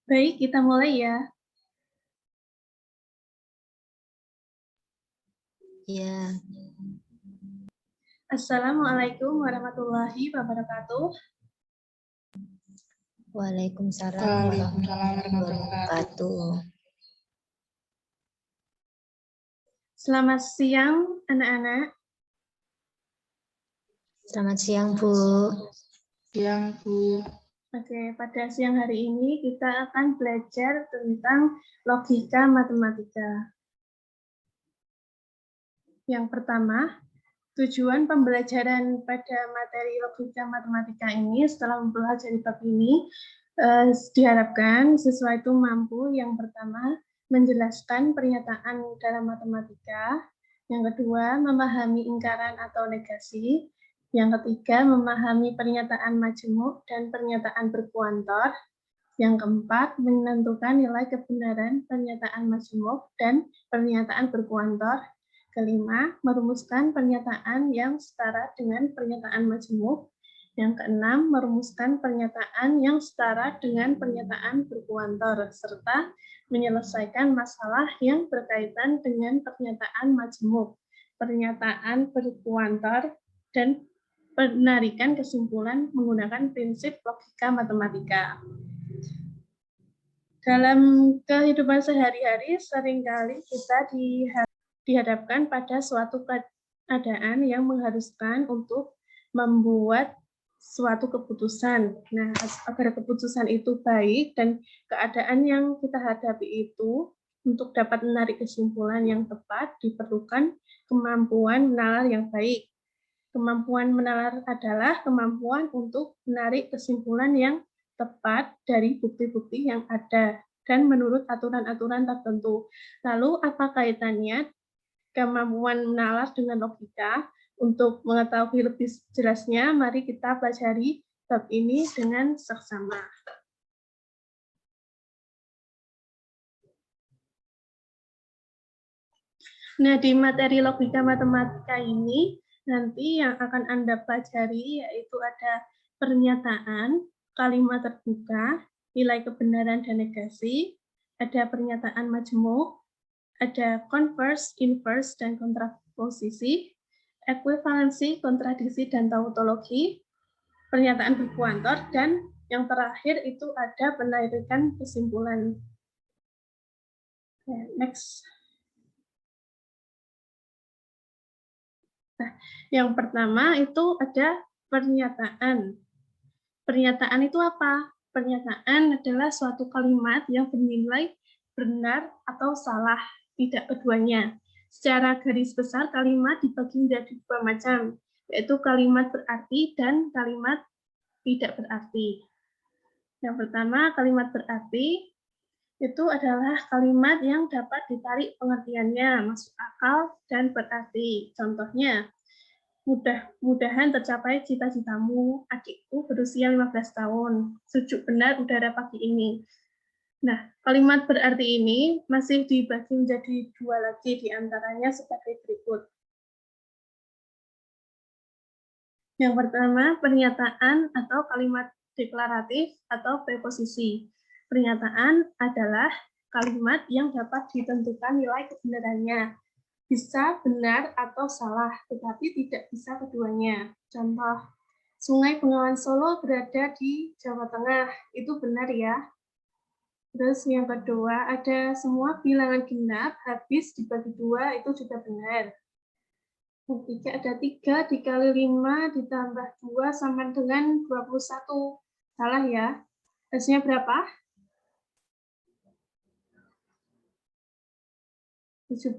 Baik, kita mulai ya. Ya, Assalamualaikum warahmatullahi wabarakatuh. Waalaikumsalam Waalaikumsalam warahmatullahi wabarakatuh. Selamat siang, anak-anak. Selamat siang, Bu. Siang, Bu. Oke, pada siang hari ini kita akan belajar tentang logika matematika. Yang pertama, tujuan pembelajaran pada materi logika matematika ini setelah mempelajari bab ini diharapkan siswa itu mampu yang pertama menjelaskan pernyataan dalam matematika, yang kedua memahami ingkaran atau negasi, yang ketiga memahami pernyataan majemuk dan pernyataan berkuantor, yang keempat menentukan nilai kebenaran pernyataan majemuk dan pernyataan berkuantor, kelima merumuskan pernyataan yang setara dengan pernyataan majemuk, yang keenam merumuskan pernyataan yang setara dengan pernyataan berkuantor, serta menyelesaikan masalah yang berkaitan dengan pernyataan majemuk, pernyataan berkuantor, dan penarikan kesimpulan menggunakan prinsip logika matematika. Dalam kehidupan sehari-hari, seringkali kita dihadapkan pada suatu keadaan yang mengharuskan untuk membuat suatu keputusan. Nah, agar keputusan itu baik dan keadaan yang kita hadapi itu untuk dapat menarik kesimpulan yang tepat diperlukan kemampuan menalar yang baik. Kemampuan menalar adalah kemampuan untuk menarik kesimpulan yang tepat dari bukti-bukti yang ada dan menurut aturan-aturan tertentu. Lalu apa kaitannya kemampuan menalar dengan logika? Untuk mengetahui lebih jelasnya, mari kita pelajari bab ini dengan seksama. Nah, di materi logika matematika ini, nanti yang akan Anda pelajari yaitu ada pernyataan, kalimat terbuka, nilai kebenaran dan negasi, ada pernyataan majemuk, ada converse, inverse, dan kontraposisi, ekuivalensi, kontradiksi, dan tautologi, pernyataan berkuantor, dan yang terakhir itu ada penarikan kesimpulan. Next. Nah, yang pertama itu ada pernyataan. Pernyataan itu apa? Pernyataan adalah suatu kalimat yang bernilai benar atau salah, tidak keduanya. Secara garis besar kalimat dibagi menjadi dua macam, yaitu kalimat berarti dan kalimat tidak berarti. Yang pertama, kalimat berarti itu adalah kalimat yang dapat ditarik pengertiannya, masuk akal, dan berarti. Contohnya, mudah-mudahan tercapai cita-citamu, adikku berusia 15 tahun. Sejuk benar udara pagi ini. Nah, kalimat berarti ini masih dibagi menjadi dua lagi, diantaranya sebagai berikut. Yang pertama, pernyataan atau kalimat deklaratif atau preposisi. Pernyataan adalah kalimat yang dapat ditentukan nilai kebenarannya. Bisa benar atau salah, tetapi tidak bisa keduanya. Contoh, Sungai Bengawan Solo berada di Jawa Tengah. Itu benar ya. Terus yang kedua, ada semua bilangan genap habis dibagi dua, itu juga benar. Yang ketiga, ada 3 dikali 5 ditambah 2 sama dengan 21. Salah ya. Hasilnya berapa? 17.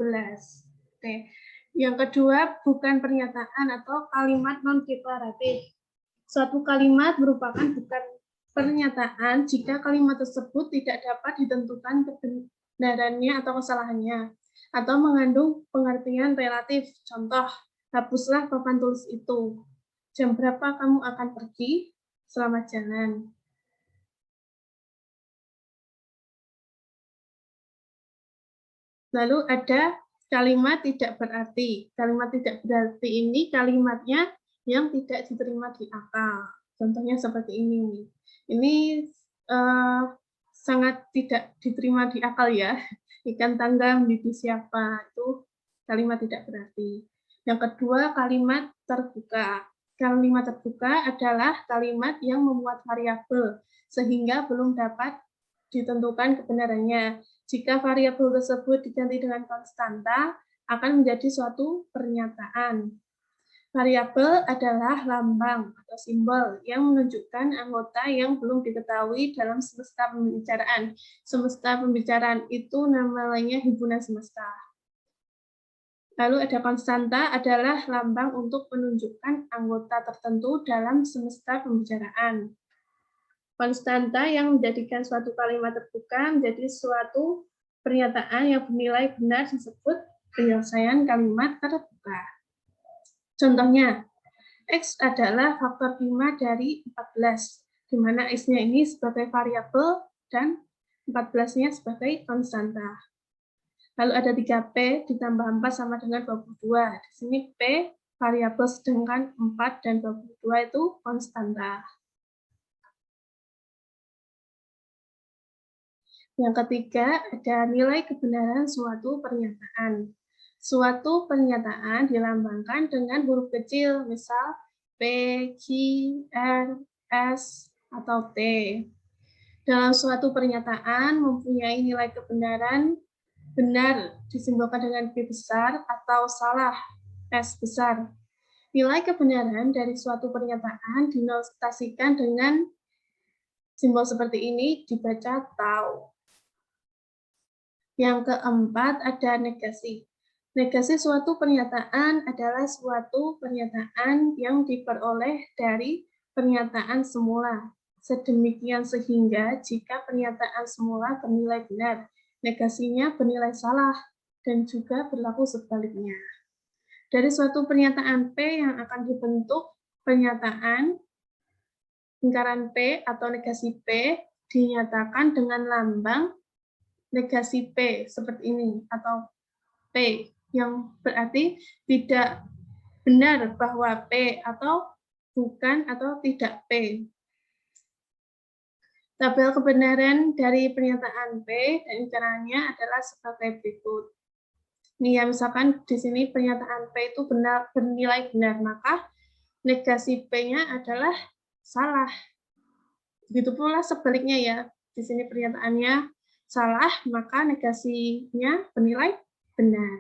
Oke. Yang kedua, bukan pernyataan atau kalimat non-deklaratif. Suatu kalimat merupakan bukan pernyataan jika kalimat tersebut tidak dapat ditentukan kebenarannya atau kesalahannya, atau mengandung pengertian relatif. Contoh, hapuslah papan tulis itu. Jam berapa kamu akan pergi? Selamat jalan. Lalu ada kalimat tidak berarti. Kalimat tidak berarti ini kalimatnya yang tidak diterima di akal. Contohnya seperti ini. Ini sangat tidak diterima di akal ya. Ikan tangga mendidik siapa, itu kalimat tidak berarti. Yang kedua, kalimat terbuka. Kalimat terbuka adalah kalimat yang memuat variabel, sehingga belum dapat ditentukan kebenarannya. Jika variabel tersebut diganti dengan konstanta, akan menjadi suatu pernyataan. Variabel adalah lambang atau simbol yang menunjukkan anggota yang belum diketahui dalam semesta pembicaraan. Semesta pembicaraan itu namanya himpunan semesta. Lalu ada konstanta adalah lambang untuk menunjukkan anggota tertentu dalam semesta pembicaraan. Konstanta yang menjadikan suatu kalimat terbuka menjadi suatu pernyataan yang bernilai benar disebut penyelesaian kalimat terbuka. Contohnya, X adalah faktor 5 dari 14, di mana X-nya ini sebagai variabel dan 14-nya sebagai konstanta. Lalu ada 3P ditambah 4 sama dengan 22. Di sini P variabel, sedangkan 4 dan 22 itu konstanta. Yang ketiga, ada nilai kebenaran suatu pernyataan. Suatu pernyataan dilambangkan dengan huruf kecil, misal P, Q, R, S, atau T. Dalam suatu pernyataan mempunyai nilai kebenaran benar disimbolkan dengan B besar atau salah S besar. Nilai kebenaran dari suatu pernyataan dinotasikan dengan simbol seperti ini, dibaca tau. Yang keempat ada negasi. Negasi suatu pernyataan adalah suatu pernyataan yang diperoleh dari pernyataan semula. Sedemikian sehingga jika pernyataan semula bernilai benar, negasinya bernilai salah, dan juga berlaku sebaliknya. Dari suatu pernyataan P yang akan dibentuk pernyataan, lingkaran P atau negasi P dinyatakan dengan lambang negasi P seperti ini, atau P, yang berarti tidak benar bahwa P atau bukan atau tidak P. Tabel kebenaran dari pernyataan P dan lingkarannya adalah sebagai berikut. Nih ya, misalkan di sini pernyataan P itu benar, bernilai benar, maka negasi P-nya adalah salah. Begitu pula sebaliknya ya. Di sini pernyataannya salah, maka negasinya bernilai benar.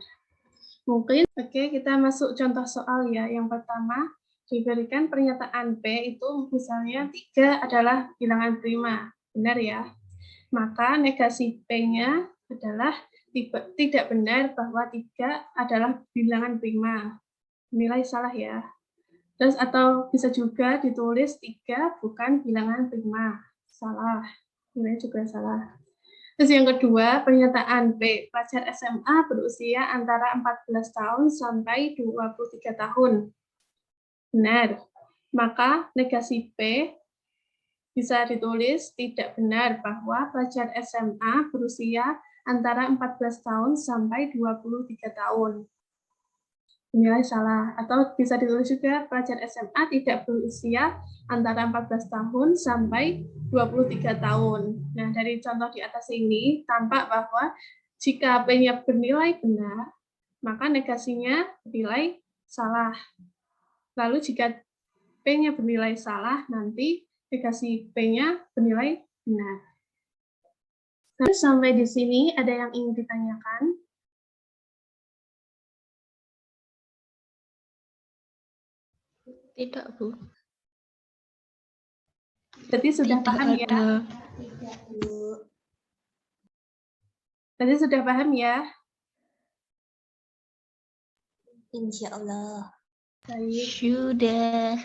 Mungkin, oke, kita masuk contoh soal ya. Yang pertama, diberikan pernyataan P itu misalnya 3 adalah bilangan prima, benar ya. Maka negasi P-nya adalah tidak benar bahwa 3 adalah bilangan prima. Nilai salah ya. Terus atau bisa juga ditulis 3 bukan bilangan prima. Salah. Nilai juga salah. Terus yang kedua, pernyataan P, pelajar SMA berusia antara 14 tahun sampai 23 tahun. Benar. Maka negasi P bisa ditulis tidak benar bahwa pelajar SMA berusia antara 14 tahun sampai 23 tahun. Nilai salah. Atau bisa ditulis juga pelajar SMA tidak berusia antara 14 tahun sampai 23 tahun. Nah, dari contoh di atas ini tampak bahwa jika P-nya bernilai benar, maka negasinya bernilai salah. Lalu jika P-nya bernilai salah, nanti negasi P-nya bernilai benar. Nah, sampai di sini ada yang ingin ditanyakan? Tidak, Bu. Berarti sudah Tidak paham ya? ada. Tidak, Bu. Berarti sudah paham ya? Insya Allah. Baik. Sudah.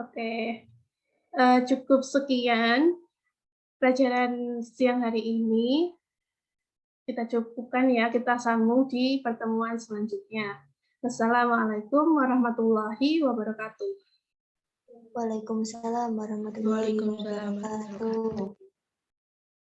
Oke. Cukup sekian pelajaran siang hari ini. Kita cukupkan ya, kita sambung di pertemuan selanjutnya. Wassalamualaikum warahmatullahi wabarakatuh. Waalaikumsalam warahmatullahi wabarakatuh.